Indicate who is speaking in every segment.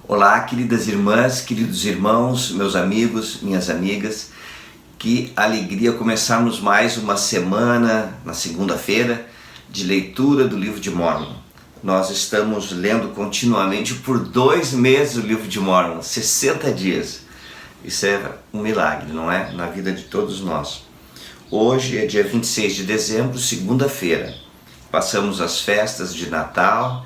Speaker 1: Olá, queridas irmãs, queridos irmãos, meus amigos, minhas amigas. Que alegria começarmos mais uma semana, na segunda-feira, de leitura do livro de Mórmon. Nós estamos lendo continuamente por 2 meses o livro de Mórmon, 60 dias. Isso é um milagre, não é? Na vida de todos nós. Hoje é dia 26 de dezembro, segunda-feira. Passamos as festas de Natal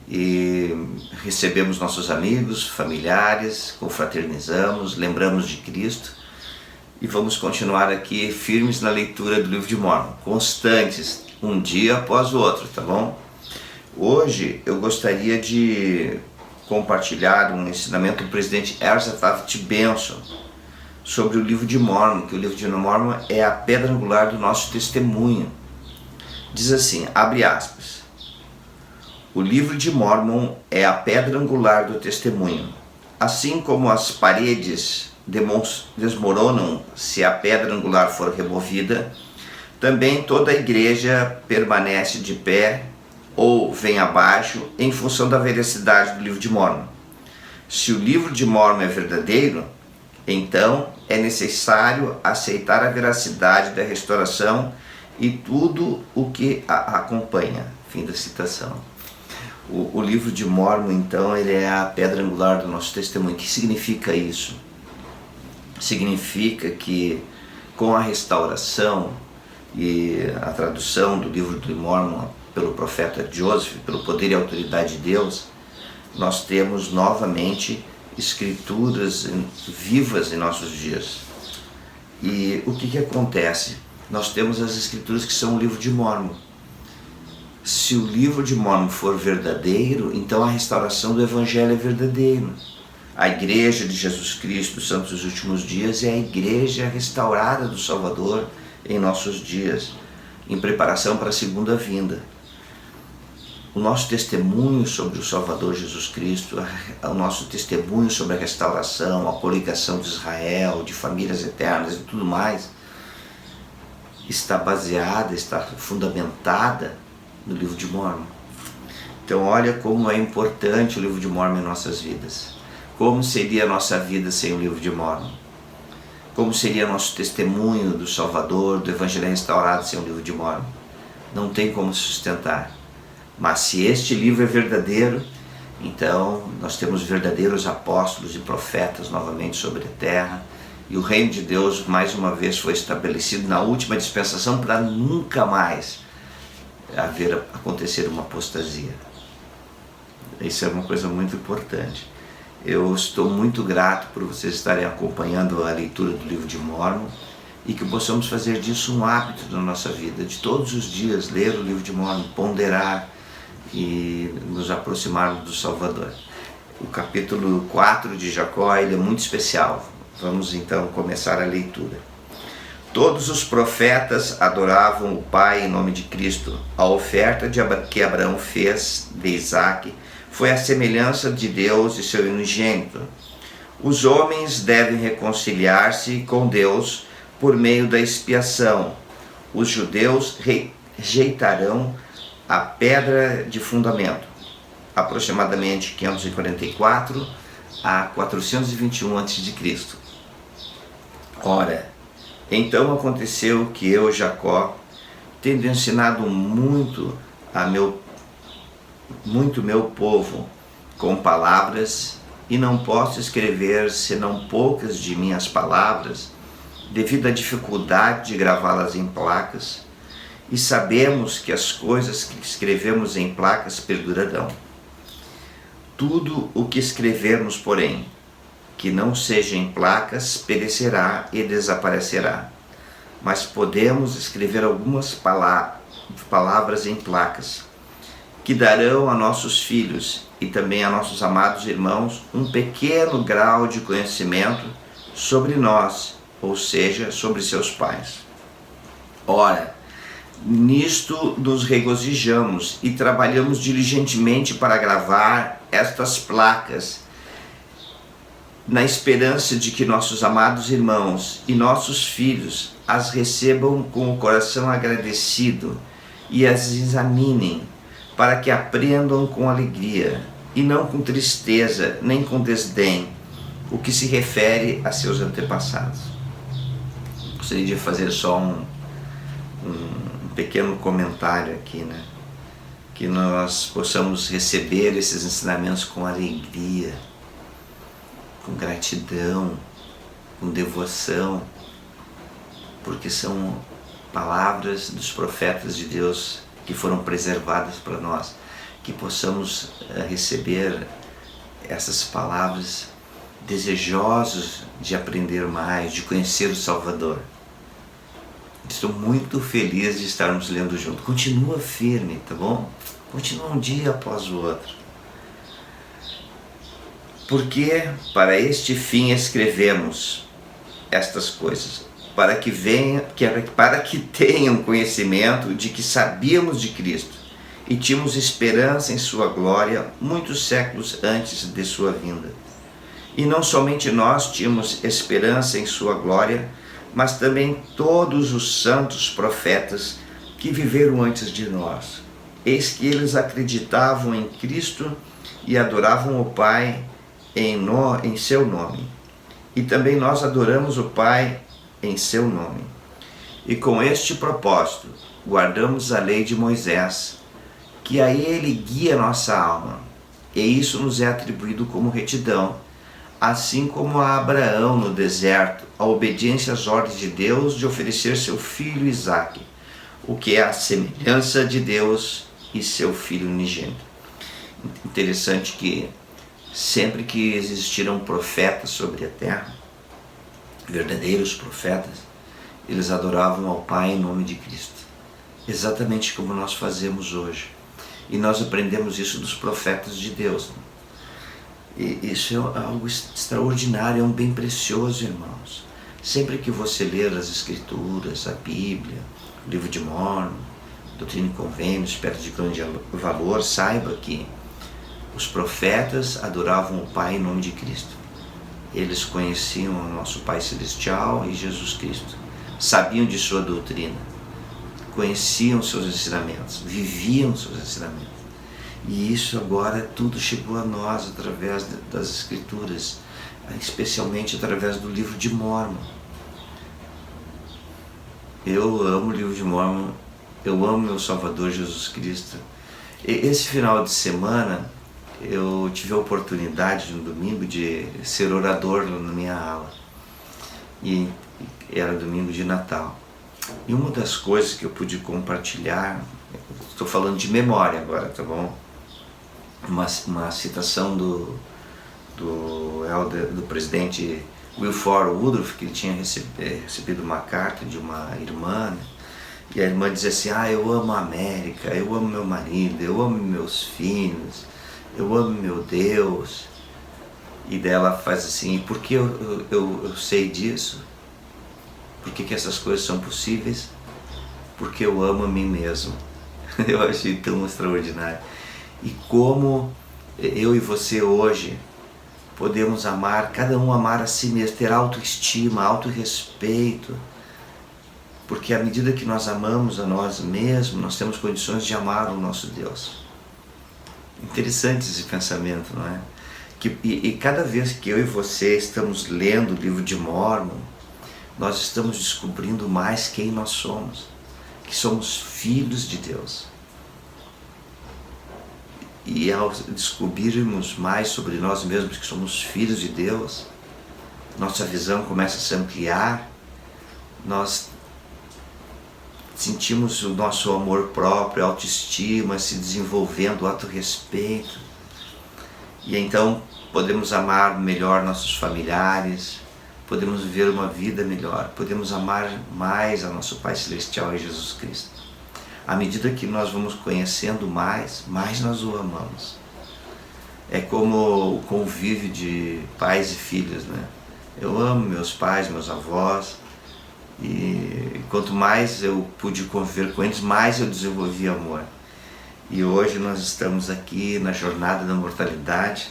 Speaker 1: e recebemos nossos amigos, familiares, confraternizamos, lembramos de Cristo e vamos continuar aqui firmes na leitura do livro de Mórmon, constantes, um dia após o outro, tá bom? Hoje eu gostaria de compartilhar um ensinamento do presidente Ezra Taft Benson sobre o livro de Mórmon, que o livro de Mórmon é a pedra angular do nosso testemunho. Diz assim, abre aspas: o livro de Mórmon é a pedra angular do testemunho. Assim como as paredes desmoronam se a pedra angular for removida, também toda a igreja permanece de pé ou vem abaixo em função da veracidade do livro de Mórmon. Se o livro de Mórmon é verdadeiro, então é necessário aceitar a veracidade da restauração e tudo o que a acompanha. Fim da citação. O livro de Mórmon, então, ele é a pedra angular do nosso testemunho. O que significa isso? Significa que com a restauração e a tradução do livro de Mórmon pelo profeta Joseph, pelo poder e autoridade de Deus, nós temos novamente escrituras vivas em nossos dias. E o que acontece? Nós temos as escrituras que são o livro de Mórmon. Se o livro de Mórmon for verdadeiro, então a restauração do Evangelho é verdadeira. A Igreja de Jesus Cristo dos Santos dos Últimos Dias é a Igreja restaurada do Salvador em nossos dias, em preparação para a segunda vinda. O nosso testemunho sobre o Salvador Jesus Cristo, o nosso testemunho sobre a restauração, a coligação de Israel, de famílias eternas e tudo mais, está baseada, está fundamentada no livro de Mórmon. Então olha como é importante o livro de Mórmon em nossas vidas. Como seria a nossa vida sem o livro de Mórmon? Como seria nosso testemunho do Salvador, do Evangelho restaurado sem o livro de Mórmon? Não tem como sustentar. Mas se este livro é verdadeiro, então nós temos verdadeiros apóstolos e profetas novamente sobre a terra, e o reino de Deus mais uma vez foi estabelecido na última dispensação para nunca mais acontecer uma apostasia. Isso é uma coisa muito importante. Eu estou muito grato por vocês estarem acompanhando a leitura do livro de Mórmon e que possamos fazer disso um hábito na nossa vida, de todos os dias ler o livro de Mórmon, ponderar e nos aproximarmos do Salvador. O capítulo 4 de Jacó, ele é muito especial. Vamos então começar a leitura. Todos os profetas adoravam o Pai em nome de Cristo. A oferta que Abraão fez de Isaque foi a semelhança de Deus e seu unigênito. Os homens devem reconciliar-se com Deus por meio da expiação. Os judeus rejeitarão a pedra de fundamento, aproximadamente 544 a 421 a.C. Ora, então aconteceu que eu, Jacó, tendo ensinado muito meu povo com palavras, e não posso escrever senão poucas de minhas palavras, devido à dificuldade de gravá-las em placas, e sabemos que as coisas que escrevemos em placas perdurarão. Tudo o que escrevermos, porém, que não seja em placas, perecerá e desaparecerá. Mas podemos escrever algumas palavras em placas, que darão a nossos filhos e também a nossos amados irmãos um pequeno grau de conhecimento sobre nós, ou seja, sobre seus pais. Ora, nisto nos regozijamos e trabalhamos diligentemente para gravar estas placas, na esperança de que nossos amados irmãos e nossos filhos as recebam com o coração agradecido e as examinem, para que aprendam com alegria e não com tristeza, nem com desdém, o que se refere a seus antepassados. Gostaria de fazer só um pequeno comentário aqui, né? Que nós possamos receber esses ensinamentos com alegria, com gratidão, com devoção, porque são palavras dos profetas de Deus que foram preservadas para nós, que possamos receber essas palavras desejosos de aprender mais, de conhecer o Salvador. Estou muito feliz de estarmos lendo junto. Continua firme, tá bom? Continua um dia após o outro. Porque para este fim escrevemos estas coisas, para que tenham conhecimento de que sabíamos de Cristo e tínhamos esperança em sua glória muitos séculos antes de sua vinda. E não somente nós tínhamos esperança em sua glória, mas também todos os santos profetas que viveram antes de nós. Eis que eles acreditavam em Cristo e adoravam o Pai em seu nome. E também nós adoramos o Pai em seu nome. E com este propósito, guardamos a lei de Moisés, que a ele guia nossa alma, e isso nos é atribuído como retidão, assim como a Abraão no deserto, a obediência às ordens de Deus de oferecer seu filho Isaque, o que é a semelhança de Deus e seu filho unigênito. Interessante que sempre que existiram profetas sobre a terra, verdadeiros profetas, eles adoravam ao Pai em nome de Cristo, exatamente como nós fazemos hoje. E nós aprendemos isso dos profetas de Deus. E isso é algo extraordinário, é um bem precioso, irmãos. Sempre que você ler as Escrituras, a Bíblia, o livro de Mórmon, Doutrina e Convênios, Pedra de grande valor, saiba que os profetas adoravam o Pai em nome de Cristo. Eles conheciam o nosso Pai Celestial e Jesus Cristo. Sabiam de sua doutrina. Conheciam seus ensinamentos. Viviam seus ensinamentos. E isso agora tudo chegou a nós através das Escrituras, especialmente através do livro de Mórmon. Eu amo o livro de Mórmon, eu amo meu Salvador Jesus Cristo. E esse final de semana eu tive a oportunidade no domingo de ser orador na minha aula. E era domingo de Natal. E uma das coisas que eu pude compartilhar, estou falando de memória agora, tá bom? Uma citação do presidente Wilford Woodruff, que ele tinha recebido uma carta de uma irmã, né? E a irmã dizia assim: eu amo a América, eu amo meu marido, eu amo meus filhos, eu amo meu Deus. E dela faz assim: por que eu sei disso? Por que essas coisas são possíveis? Porque eu amo a mim mesmo. Eu achei tão extraordinário. E como eu e você hoje podemos amar, cada um amar a si mesmo, ter autoestima, autorrespeito, porque à medida que nós amamos a nós mesmos, nós temos condições de amar o nosso Deus. Interessante esse pensamento, não é? E cada vez que eu e você estamos lendo o livro de Mórmon, nós estamos descobrindo mais quem nós somos, que somos filhos de Deus. E ao descobrirmos mais sobre nós mesmos que somos filhos de Deus, nossa visão começa a se ampliar, nós sentimos o nosso amor próprio, a autoestima se desenvolvendo, o autorrespeito. E então podemos amar melhor nossos familiares, podemos viver uma vida melhor, podemos amar mais a nosso Pai Celestial e Jesus Cristo. À medida que nós vamos conhecendo mais nós o amamos. É como o convívio de pais e filhos, né? Eu amo meus pais, meus avós, e quanto mais eu pude conviver com eles, mais eu desenvolvi amor. E hoje nós estamos aqui na jornada da mortalidade,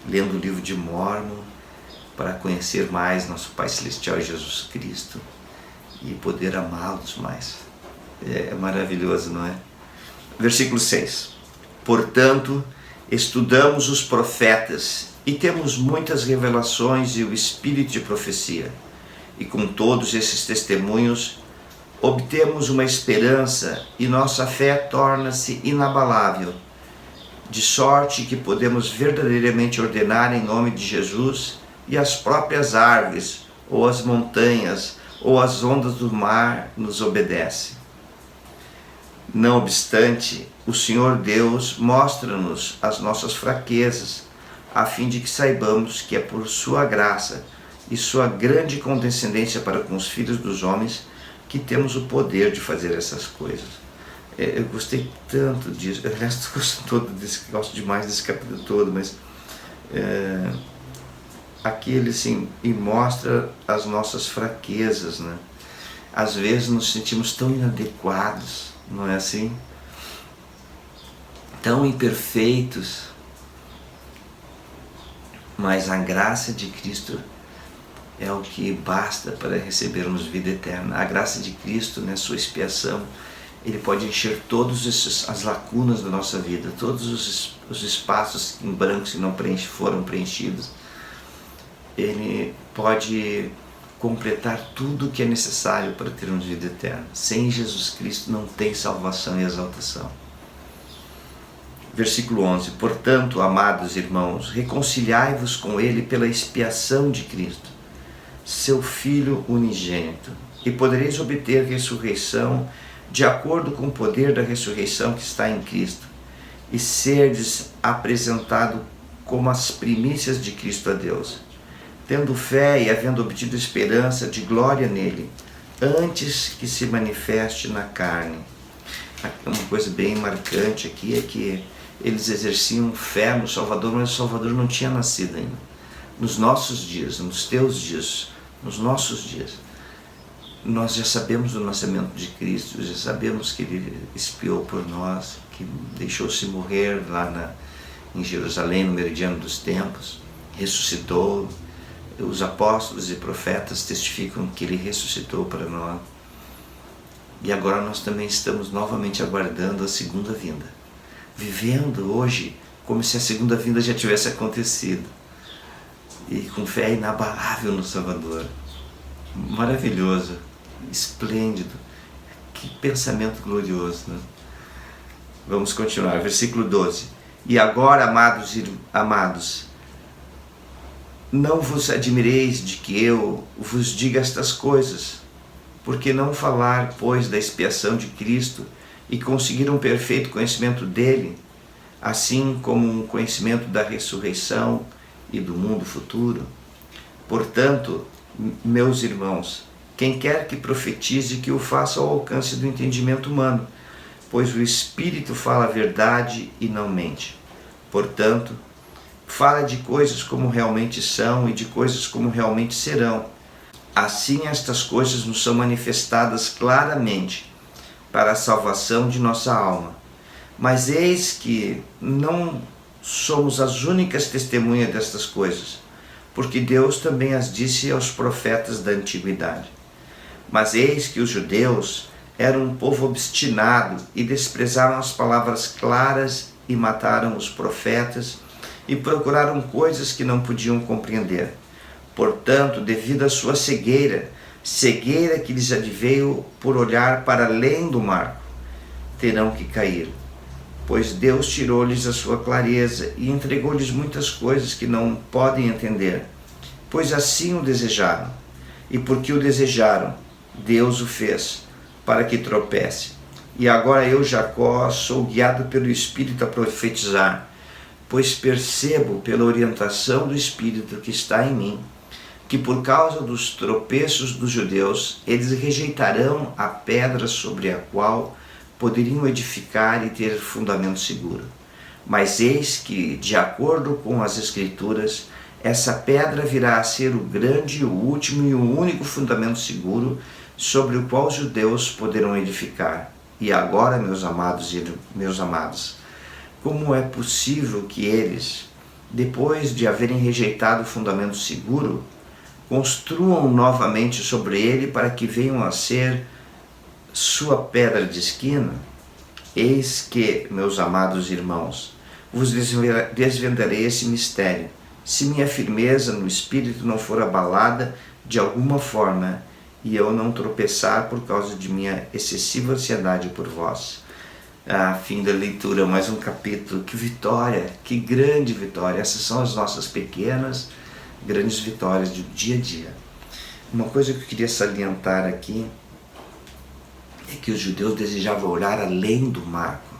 Speaker 1: lendo o livro de Mórmon, para conhecer mais nosso Pai Celestial e Jesus Cristo e poder amá-los mais. É maravilhoso, não é? Versículo 6. Portanto, Estudamos os profetas e temos muitas revelações e o espírito de profecia. E com todos esses testemunhos, obtemos uma esperança e nossa fé torna-se inabalável, de sorte que podemos verdadeiramente ordenar em nome de Jesus, e as próprias árvores, ou as montanhas, ou as ondas do mar nos obedecem. Não obstante, o Senhor Deus mostra-nos as nossas fraquezas, a fim de que saibamos que é por sua graça e sua grande condescendência para com os filhos dos homens que temos o poder de fazer essas coisas. Eu gostei tanto disso, aliás, gosto demais desse capítulo todo, mas aqui ele assim, e mostra as nossas fraquezas, né? Às vezes nos sentimos tão inadequados, não é assim? Tão imperfeitos, mas a graça de Cristo é o que basta para recebermos vida eterna. A graça de Cristo, né, sua expiação, Ele pode encher todas as lacunas da nossa vida, todos os espaços em brancos que não foram preenchidos. Ele pode completar tudo o que é necessário para termos vida eterna. Sem Jesus Cristo não tem salvação e exaltação. Versículo 11. Portanto, amados irmãos, reconciliai-vos com Ele pela expiação de Cristo, seu Filho unigênito, e podereis obter ressurreição de acordo com o poder da ressurreição que está em Cristo, e serdes apresentado como as primícias de Cristo a Deus, tendo fé e havendo obtido esperança de glória nele, antes que se manifeste na carne. Uma coisa bem marcante aqui é que eles exerciam fé no Salvador, mas o Salvador não tinha nascido ainda. Nos nossos dias, nos teus dias, nos nossos dias, nós já sabemos do nascimento de Cristo, já sabemos que Ele expiou por nós, que deixou-se morrer lá em Jerusalém, no meridiano dos tempos, ressuscitou. Os apóstolos e profetas testificam que Ele ressuscitou para nós. E agora nós também estamos novamente aguardando a segunda vinda, vivendo hoje como se a segunda vinda já tivesse acontecido, e com fé inabalável no Salvador. Maravilhoso, esplêndido, que pensamento glorioso, né? Vamos continuar, versículo 12. E agora, amados, não vos admireis de que eu vos diga estas coisas, porque não falar, pois, da expiação de Cristo e conseguir um perfeito conhecimento dele, assim como um conhecimento da ressurreição e do mundo futuro? Portanto, meus irmãos, quem quer que profetize, que o faça ao alcance do entendimento humano, pois o Espírito fala a verdade e não mente. Portanto, fala de coisas como realmente são e de coisas como realmente serão. Assim estas coisas nos são manifestadas claramente para a salvação de nossa alma. Mas eis que não somos as únicas testemunhas destas coisas, porque Deus também as disse aos profetas da antiguidade. Mas eis que os judeus eram um povo obstinado e desprezaram as palavras claras e mataram os profetas e procuraram coisas que não podiam compreender. Portanto, devido à sua cegueira que lhes adveio por olhar para além do marco, terão que cair, pois Deus tirou-lhes a sua clareza e entregou-lhes muitas coisas que não podem entender, pois assim o desejaram. E porque o desejaram, Deus o fez, para que tropece. E agora eu, Jacó, sou guiado pelo Espírito a profetizar, pois percebo pela orientação do Espírito que está em mim, que por causa dos tropeços dos judeus, eles rejeitarão a pedra sobre a qual poderiam edificar e ter fundamento seguro. Mas eis que, de acordo com as Escrituras, essa pedra virá a ser o grande, o último e o único fundamento seguro sobre o qual os judeus poderão edificar. E agora, meus amados, como é possível que eles, depois de haverem rejeitado o fundamento seguro, construam novamente sobre ele para que venham a ser sua pedra de esquina? Eis que, meus amados irmãos, vos desvendarei esse mistério. Se minha firmeza no espírito não for abalada de alguma forma, e eu não tropeçar por causa de minha excessiva ansiedade por vós. Fim da leitura, mais um capítulo. Que vitória, que grande vitória. Essas são as nossas pequenas, grandes vitórias do dia a dia. Uma coisa que eu queria salientar aqui é que os judeus desejavam orar além do marco.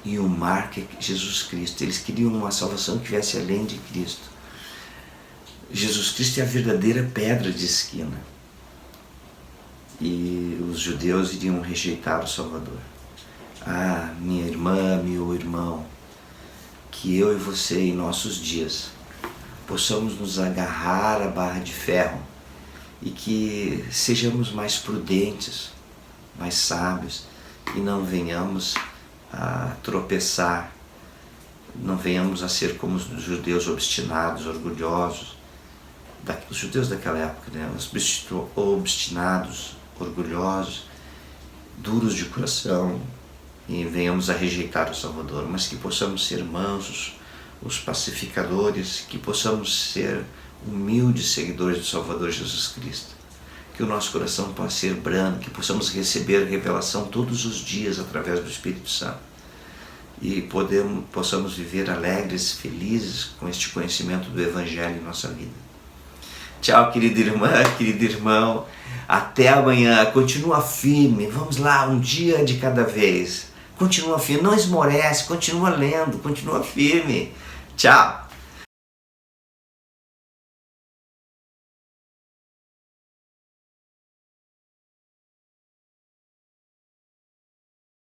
Speaker 1: E o marco é Jesus Cristo. Eles queriam uma salvação que viesse além de Cristo. Jesus Cristo é a verdadeira pedra de esquina. E os judeus iriam rejeitar o Salvador. Minha irmã, meu irmão, que eu e você em nossos dias possamos nos agarrar à barra de ferro e que sejamos mais prudentes, mais sábios e não venhamos a tropeçar, não venhamos a ser como os judeus obstinados, orgulhosos, os judeus daquela época, né? Os obstinados, orgulhosos, duros de coração, e venhamos a rejeitar o Salvador, mas que possamos ser mansos, os pacificadores, que possamos ser humildes seguidores do Salvador Jesus Cristo, que o nosso coração possa ser brando, que possamos receber revelação todos os dias através do Espírito Santo e possamos viver alegres, felizes com este conhecimento do Evangelho em nossa vida. Tchau, querida irmã, querido irmão. Até amanhã. Continua firme. Vamos lá, um dia de cada vez. Continua firme. Não esmorece. Continua lendo. Continua firme. Tchau.